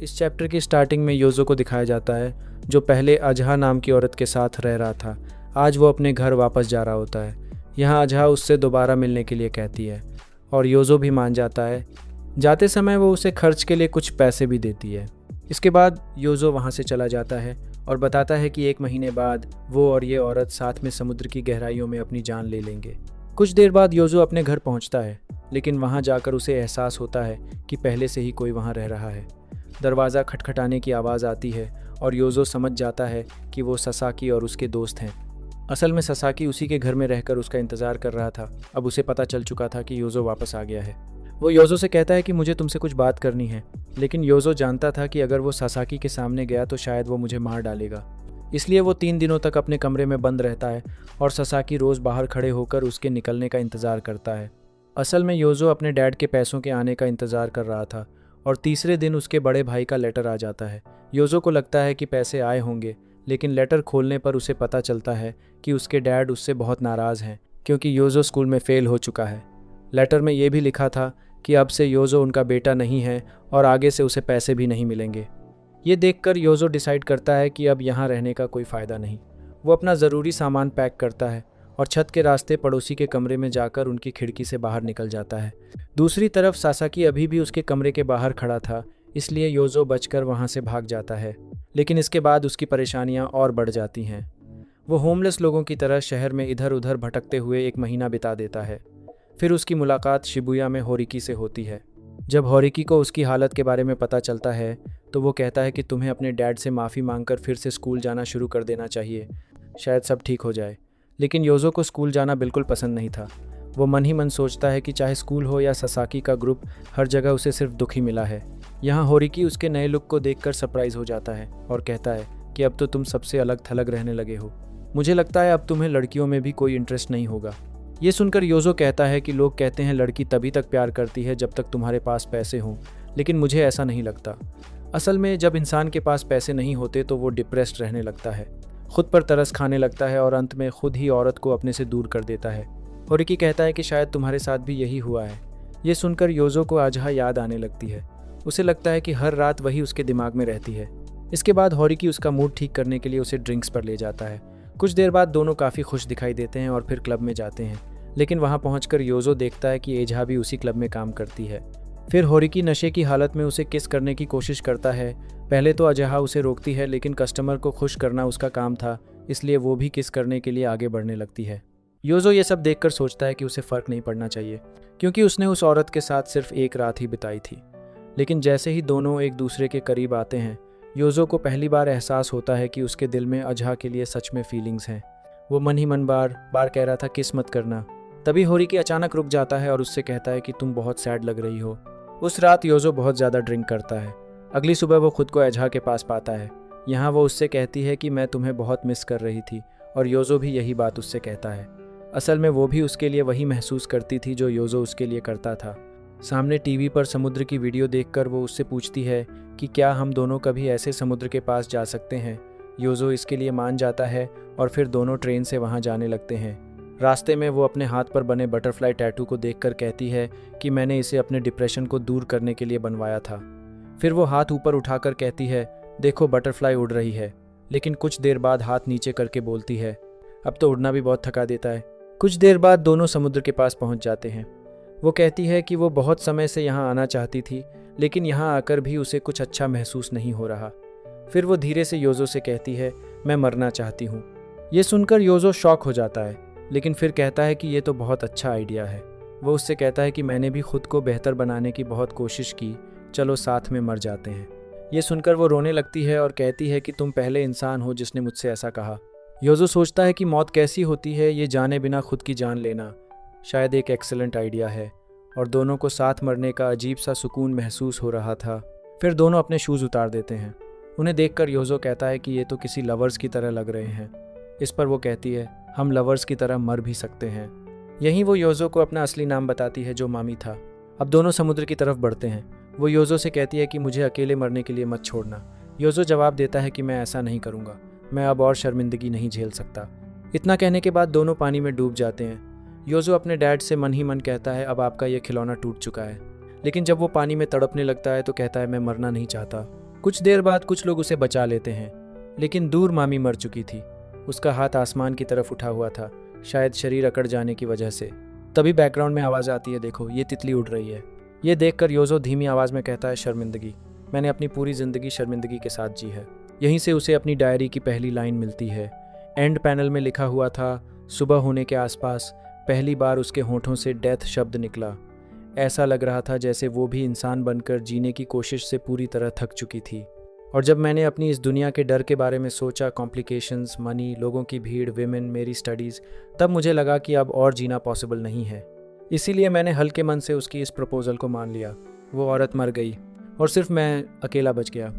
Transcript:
इस चैप्टर की स्टार्टिंग में योजो को दिखाया जाता है जो पहले अजहा नाम की औरत के साथ रह रहा था। आज वो अपने घर वापस जा रहा होता है। यहाँ अजहा उससे दोबारा मिलने के लिए कहती है और योजो भी मान जाता है। जाते समय वो उसे खर्च के लिए कुछ पैसे भी देती है। इसके बाद योजो वहाँ से चला जाता है और बताता है कि 1 महीने बाद वो और ये औरत साथ में समुद्र की गहराइयों में अपनी जान ले लेंगे। कुछ देर बाद योजो अपने घर पहुँचता है, लेकिन वहाँ जाकर उसे एहसास होता है कि पहले से ही कोई वहाँ रह रहा है। दरवाज़ा खटखटाने की आवाज़ आती है और योजो समझ जाता है कि वो ससाकी और उसके दोस्त हैं। असल में ससाकी उसी के घर में रहकर उसका इंतज़ार कर रहा था। अब उसे पता चल चुका था कि योजो वापस आ गया है। वो योजो से कहता है कि मुझे तुमसे कुछ बात करनी है, लेकिन योजो जानता था कि अगर वो ससाकी के सामने गया तो शायद वो मुझे मार डालेगा। इसलिए वो 3 दिनों तक अपने कमरे में बंद रहता है और ससाकी रोज़ बाहर खड़े होकर उसके निकलने का इंतज़ार करता है। असल में योजो अपने डैड के पैसों के आने का इंतज़ार कर रहा था और तीसरे दिन उसके बड़े भाई का लेटर आ जाता है। योजो को लगता है कि पैसे आए होंगे, लेकिन लेटर खोलने पर उसे पता चलता है कि उसके डैड उससे बहुत नाराज़ हैं क्योंकि योजो स्कूल में फ़ेल हो चुका है। लेटर में ये भी लिखा था कि अब से योजो उनका बेटा नहीं है और आगे से उसे पैसे भी नहीं मिलेंगे। ये देखकर योजो डिसाइड करता है कि अब यहाँ रहने का कोई फ़ायदा नहीं। वो अपना ज़रूरी सामान पैक करता है और छत के रास्ते पड़ोसी के कमरे में जाकर उनकी खिड़की से बाहर निकल जाता है। दूसरी तरफ सासाकी अभी भी उसके कमरे के बाहर खड़ा था, इसलिए योजो बचकर वहाँ से भाग जाता है। लेकिन इसके बाद उसकी परेशानियाँ और बढ़ जाती हैं। वो होमलेस लोगों की तरह शहर में इधर उधर भटकते हुए 1 महीना बिता देता है। फिर उसकी मुलाकात शिबुया में होरिकी से होती है। जब होरिकी को उसकी हालत के बारे में पता चलता है तो वो कहता है कि तुम्हें अपने डैड से माफ़ी मांगकर फिर से स्कूल जाना शुरू कर देना चाहिए, शायद सब ठीक हो जाए। लेकिन योजो को स्कूल जाना बिल्कुल पसंद नहीं था। वो मन ही मन सोचता है कि चाहे स्कूल हो या ससाकी का ग्रुप, हर जगह उसे सिर्फ दुख ही मिला है। यहाँ होरिकी उसके नए लुक को देखकर सरप्राइज़ हो जाता है और कहता है कि अब तो तुम सबसे अलग थलग रहने लगे हो। मुझे लगता है अब तुम्हें लड़कियों में भी कोई इंटरेस्ट नहीं होगा। ये सुनकर योजो कहता है कि लोग कहते हैं लड़की तभी तक प्यार करती है जब तक तुम्हारे पास पैसे हों, लेकिन मुझे ऐसा नहीं लगता। असल में जब इंसान के पास पैसे नहीं होते तो वो डिप्रेस्ड रहने लगता है, खुद पर तरस खाने लगता है और अंत में खुद ही औरत को अपने से दूर कर देता है। होरिकी कहता है कि शायद तुम्हारे साथ भी यही हुआ है। ये सुनकर योजो को अजहा याद आने लगती है। उसे लगता है कि हर रात वही उसके दिमाग में रहती है। इसके बाद होरिकी उसका मूड ठीक करने के लिए उसे ड्रिंक्स पर ले जाता है। कुछ देर बाद दोनों काफ़ी खुश दिखाई देते हैं और फिर क्लब में जाते हैं। लेकिन वहाँ पहुँचकर योजो देखता है कि एजहा भी उसी क्लब में काम करती है। फिर होरिकी नशे की हालत में उसे किस करने की कोशिश करता है। पहले तो अजहा उसे रोकती है, लेकिन कस्टमर को खुश करना उसका काम था, इसलिए वो भी किस करने के लिए आगे बढ़ने लगती है। योजो ये सब देखकर सोचता है कि उसे फ़र्क नहीं पड़ना चाहिए, क्योंकि उसने उस औरत के साथ सिर्फ 1 रात ही बिताई थी। लेकिन जैसे ही दोनों एक दूसरे के करीब आते हैं, योजो को पहली बार एहसास होता है कि उसके दिल में अजहा के लिए सच में फीलिंग्स हैं। वो मन ही मन बार बार कह रहा था किस मत करना। तभी होरिकी अचानक रुक जाता है और उससे कहता है कि तुम बहुत सैड लग रही हो। उस रात योजो बहुत ज़्यादा ड्रिंक करता है। अगली सुबह वो खुद को अजहा के पास पाता है। यहाँ वो उससे कहती है कि मैं तुम्हें बहुत मिस कर रही थी, और योजो भी यही बात उससे कहता है। असल में वो भी उसके लिए वही महसूस करती थी जो योजो उसके लिए करता था। सामने टीवी पर समुद्र की वीडियो देखकर वो उससे पूछती है कि क्या हम दोनों कभी ऐसे समुद्र के पास जा सकते हैं। योजो इसके लिए मान जाता है और फिर दोनों ट्रेन से वहाँ जाने लगते हैं। रास्ते में वो अपने हाथ पर बने बटरफ्लाई टैटू को देखकर कहती है कि मैंने इसे अपने डिप्रेशन को दूर करने के लिए बनवाया था। फिर वो हाथ ऊपर उठाकर कहती है देखो बटरफ्लाई उड़ रही है, लेकिन कुछ देर बाद हाथ नीचे करके बोलती है अब तो उड़ना भी बहुत थका देता है। कुछ देर बाद दोनों समुद्र के पास पहुंच जाते हैं। वो कहती है कि वो बहुत समय से यहाँ आना चाहती थी, लेकिन यहाँ आकर भी उसे कुछ अच्छा महसूस नहीं हो रहा। फिर वो धीरे से योजो से कहती है मैं मरना चाहती हूँ। ये सुनकर योजो शॉक हो जाता है, लेकिन फिर कहता है कि ये तो बहुत अच्छा आइडिया है। वो उससे कहता है कि मैंने भी खुद को बेहतर बनाने की बहुत कोशिश की, चलो साथ में मर जाते हैं। ये सुनकर वो रोने लगती है और कहती है कि तुम पहले इंसान हो जिसने मुझसे ऐसा कहा। योजो सोचता है कि मौत कैसी होती है, ये जाने बिना खुद की जान लेना शायद एक एक्सीलेंट आइडिया है, और दोनों को साथ मरने का अजीब सा सुकून महसूस हो रहा था। फिर दोनों अपने शूज़ उतार देते हैं। उन्हें देखकर योजो कहता है कि ये तो किसी लवर्स की तरह लग रहे हैं। इस पर वो कहती है हम लवर्स की तरह मर भी सकते हैं। यहीं वो योजो को अपना असली नाम बताती है जो मामी था। अब दोनों समुद्र की तरफ बढ़ते हैं। वो योजो से कहती है कि मुझे अकेले मरने के लिए मत छोड़ना। योजो जवाब देता है कि मैं ऐसा नहीं करूँगा, मैं अब और शर्मिंदगी नहीं झेल सकता। इतना कहने के बाद दोनों पानी में डूब जाते हैं। योजो अपने डैड से मन ही मन कहता है अब आपका ये खिलौना टूट चुका है, लेकिन जब वो पानी में तड़पने लगता है तो कहता है मैं मरना नहीं चाहता। कुछ देर बाद कुछ लोग उसे बचा लेते हैं, लेकिन दूर मामी मर चुकी थी। उसका हाथ आसमान की तरफ उठा हुआ था, शायद शरीर अकड़ जाने की वजह से। तभी बैकग्राउंड में आवाज़ आती है, देखो ये तितली उड़ रही है। ये देखकर योजो धीमी आवाज़ में कहता है, शर्मिंदगी। मैंने अपनी पूरी ज़िंदगी शर्मिंदगी के साथ जी है। यहीं से उसे अपनी डायरी की पहली लाइन मिलती है। एंड पैनल में लिखा हुआ था, सुबह होने के आसपास पहली बार उसके होठों से डेथ शब्द निकला। ऐसा लग रहा था जैसे वो भी इंसान बनकर जीने की कोशिश से पूरी तरह थक चुकी थी। और जब मैंने अपनी इस दुनिया के डर के बारे में सोचा, कॉम्प्लिकेशंस, मनी, लोगों की भीड़, विमेन, मेरी स्टडीज़, तब मुझे लगा कि अब और जीना पॉसिबल नहीं है। इसीलिए मैंने हल्के मन से उसकी इस प्रपोज़ल को मान लिया। वो औरत मर गई और सिर्फ मैं अकेला बच गया।